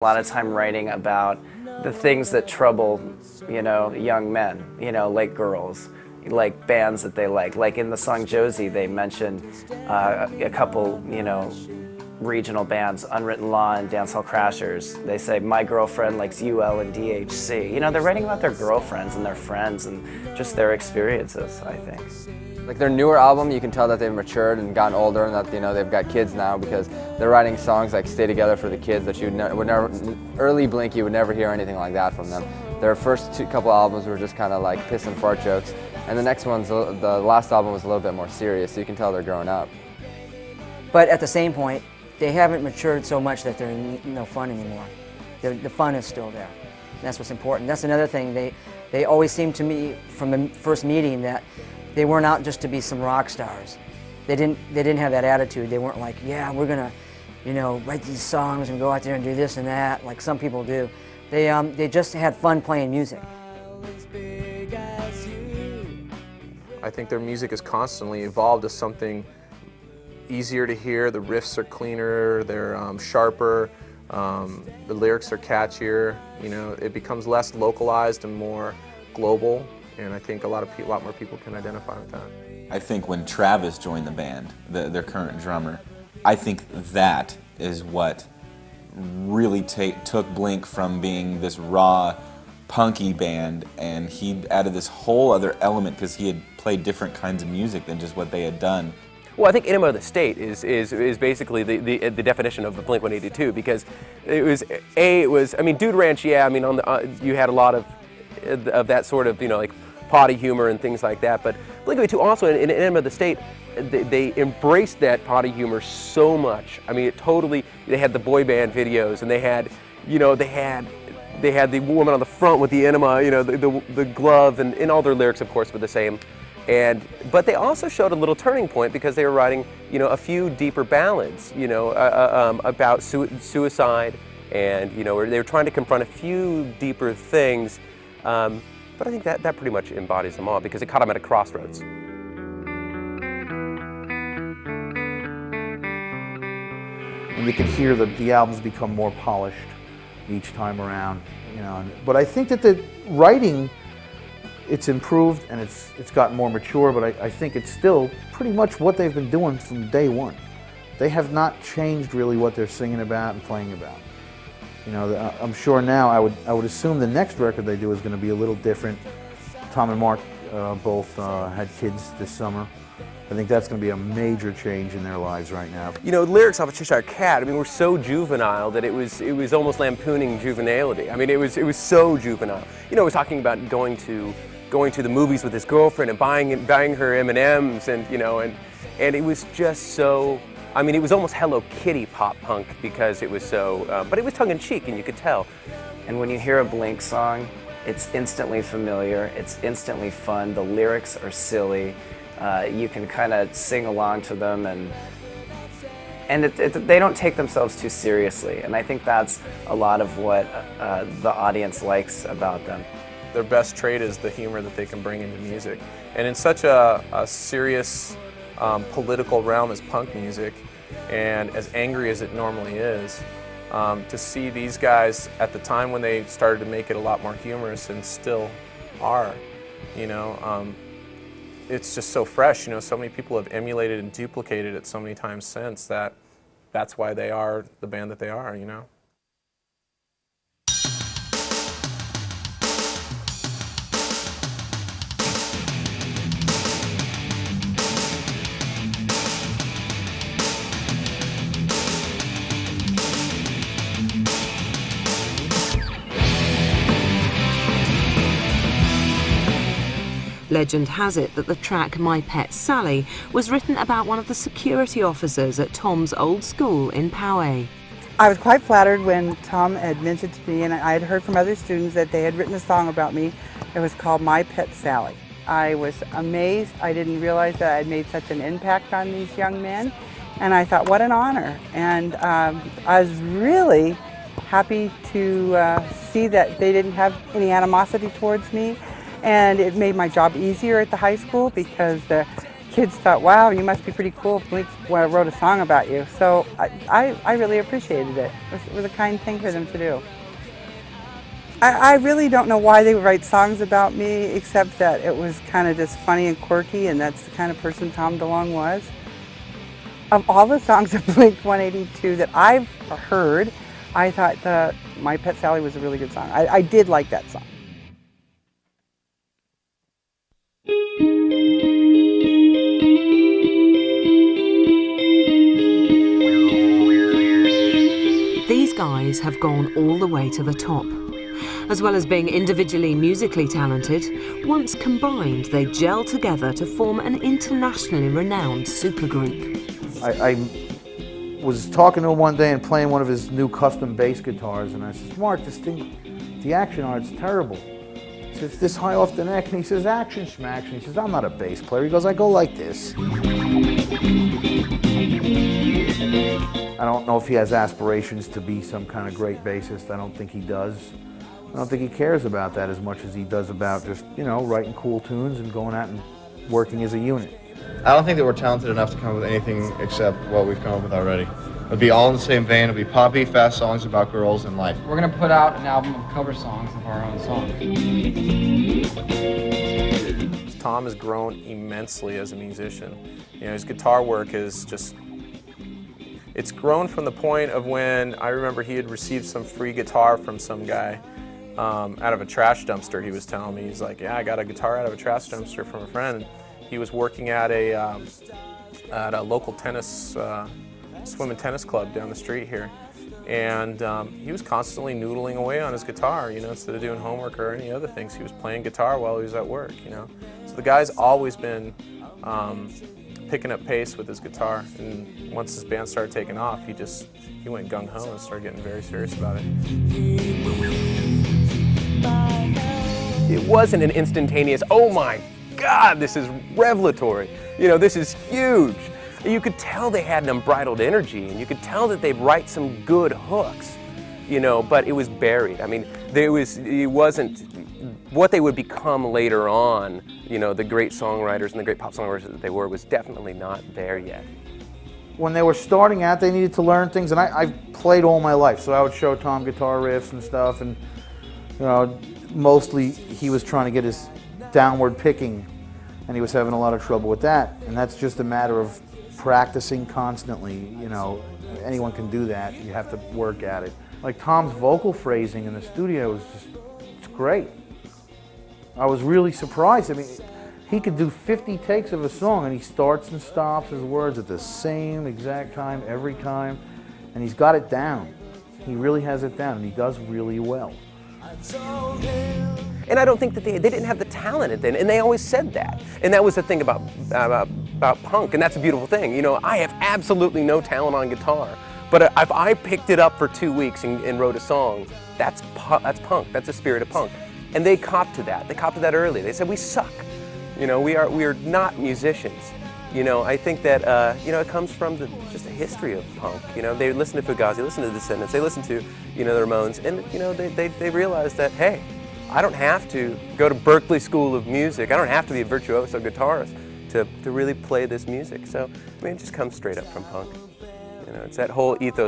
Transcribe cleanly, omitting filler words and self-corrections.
A lot of time writing about the things that trouble, young men, like girls, like bands that they like. Like in the song Josie, they mentioned a couple, regional bands, Unwritten Law and Dancehall Crashers. They say, my girlfriend likes UL and DHC. They're writing about their girlfriends and their friends and just their experiences, I think. Like their newer album, you can tell that they've matured and gotten older, and that they've got kids now, because they're writing songs like "Stay Together" for the kids that you would never. Early Blink, you would never hear anything like that from them. Their first couple albums were just kind of like piss and fart jokes, and the next one's the last album was a little bit more serious, so you can tell they're growing up. But at the same point, they haven't matured so much that they're no fun anymore. The fun is still there. And that's what's important. That's another thing. They always seemed to me from the first meeting that they weren't out just to be some rock stars. They didn't have that attitude. They weren't like, yeah, we're gonna, write these songs and go out there and do this and that, like some people do. They just had fun playing music. I think their music has constantly evolved to something easier to hear. The riffs are cleaner, they're sharper, the lyrics are catchier. It becomes less localized and more global. And I think a lot more people can identify with that. I think when Travis joined the band, their current drummer, I think that is what really took Blink from being this raw, punky band, and he added this whole other element because he had played different kinds of music than just what they had done. Well, I think Enema of the State is basically the definition of the Blink182, because it was Dude Ranch, yeah, you had a lot of that sort of, like potty humor and things like that, but Blink182 also in Enema of the State, they embraced that potty humor so much. They had the boy band videos, and they had the woman on the front with the enema, the glove, and all their lyrics, of course, were the same. But they also showed a little turning point, because they were writing, a few deeper ballads, about suicide, and they were trying to confront a few deeper things. But I think that pretty much embodies them all, because it caught them at a crossroads. And you can hear the albums become more polished each time around, But I think that the writing, it's improved and it's gotten more mature, but I think it's still pretty much what they've been doing from day one. They have not changed really what they're singing about and playing about. I'm sure now, I would assume the next record they do is going to be a little different. Tom and Mark both had kids this summer. I think that's going to be a major change in their lives right now. Lyrics off of Cheshire Cat, were so juvenile that it was almost lampooning juvenility. It was so juvenile. It was talking about going to the movies with his girlfriend and buying her M&Ms, and it was just so. It was almost Hello Kitty pop punk, because it was so, but it was tongue-in-cheek, and you could tell. And when you hear a Blink song, it's instantly familiar, it's instantly fun, the lyrics are silly, you can kind of sing along to them, and they don't take themselves too seriously, and I think that's a lot of what the audience likes about them. Their best trait is the humor that they can bring into music. And in such a serious political realm as punk music, and as angry as it normally is, to see these guys at the time when they started to make it a lot more humorous, and still are, it's just so fresh. So many people have emulated and duplicated it so many times since that's why they are the band that they are, Legend has it that the track My Pet Sally was written about one of the security officers at Tom's old school in Poway. I was quite flattered when Tom had mentioned to me, and I had heard from other students that they had written a song about me. It was called My Pet Sally. I was amazed. I didn't realize that I had made such an impact on these young men, and I thought, what an honor. And I was really happy to see that they didn't have any animosity towards me. And it made my job easier at the high school, because the kids thought, wow, you must be pretty cool if Blink wrote a song about you. So I really appreciated it. It was a kind thing for them to do. I really don't know why they would write songs about me, except that it was kind of just funny and quirky, and that's the kind of person Tom DeLonge was. Of all the songs of Blink182 that I've heard, I thought My Pet Sally was a really good song. I did like that song. These guys have gone all the way to the top. As well as being individually musically talented, once combined they gel together to form an internationally renowned supergroup. I was talking to him one day and playing one of his new custom bass guitars, and I said, Mark, this thing, the action on it's terrible. He says, it's this high off the neck, and he says, action schmaction. He says, I'm not a bass player. He goes, I go like this. I don't know if he has aspirations to be some kind of great bassist. I don't think he does. I don't think he cares about that as much as he does about just, you know, writing cool tunes and going out and working as a unit. I don't think that we're talented enough to come up with anything except what we've come up with already. It'll be all in the same vein. It'll be poppy, fast songs about girls and life. We're going to put out an album of cover songs of our own songs. Tom has grown immensely as a musician. You know, his guitar work is just, it's grown from the point of when I remember he had received some free guitar from some guy out of a trash dumpster. He was telling me, he's like, yeah, I got a guitar out of a trash dumpster from a friend. He was working at a local tennis, swim and tennis club down the street here. And he was constantly noodling away on his guitar, you know, instead of doing homework or any other things. He was playing guitar while he was at work, you know. So the guy's always been picking up pace with his guitar. And once his band started taking off, he went gung-ho and started getting very serious about it. It wasn't an instantaneous, oh my God, this is revelatory. You know, this is huge. You could tell they had an unbridled energy, and you could tell that they'd write some good hooks, you know, but it was buried. I mean, it wasn't what they would become later on, you know, the great songwriters and the great pop songwriters that they were was definitely not there yet. When they were starting out, they needed to learn things, and I've played all my life, so I would show Tom guitar riffs and stuff, and, you know, mostly he was trying to get his downward picking, and he was having a lot of trouble with that, and that's just a matter of practicing constantly. You know, anyone can do that. You have to work at it. Like Tom's vocal phrasing in the studio is just, it's great. I was really surprised. I mean, he could do 50 takes of a song, and he starts and stops his words at the same exact time every time, and he's got it down. He really has it down, and he does really well. And I don't think that they didn't have the talent then, and they always said that. And that was the thing about punk, and that's a beautiful thing. You know, I have absolutely no talent on guitar, but if I picked it up for 2 weeks and wrote a song, that's punk. That's the spirit of punk. And they copped to that. They copped to that early. They said, we suck. You know, we are not musicians. You know, I think that, you know, it comes from just the history of punk. You know, they listen to Fugazi, they listen to the Descendants, they listen to, you know, the Ramones, and, you know, they realized that, hey, I don't have to go to Berklee School of Music. I don't have to be a virtuoso guitarist to really play this music. So, I mean, it just comes straight up from punk. You know, it's that whole ethos.